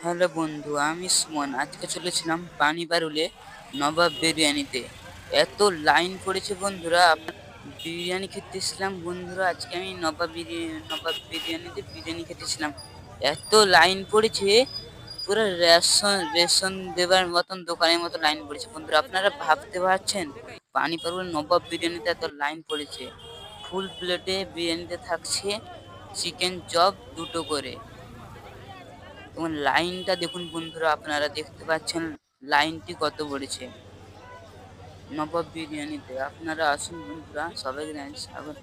Hello বন্ধু, আমি সুমন। আজকে চলেছিলাম পানিবারুলে নবাব বিরিয়ানিতে। এত লাইন পড়েছে বন্ধুরা, বিরিয়ানি খেতেছিলাম বন্ধুরা। আজকে আমি নবাব বিরিয়ানিতে বিরিয়ানি খেতেছিলাম। এত লাইন পড়েছে, পুরো রেশন রেশন দেবার মতন দোকানের মতো লাইন পড়েছে বন্ধুরা। আপনারা ভাবতে পারছেন পানিবারুলে নবাব বিরিয়ানিতে এত লাইন পড়েছে? ফুল প্লেটে বিরিয়ানিতে থাকছে চিকেন চপ দুটো করে। এবং লাইনটা দেখুন বন্ধুরা, আপনারা দেখতে পাচ্ছেন লাইনটি কত পড়েছে নবাব বিরিয়ানিতে। আপনারা আসুন বন্ধুরা, সবাইকে জানাই স্বাগত।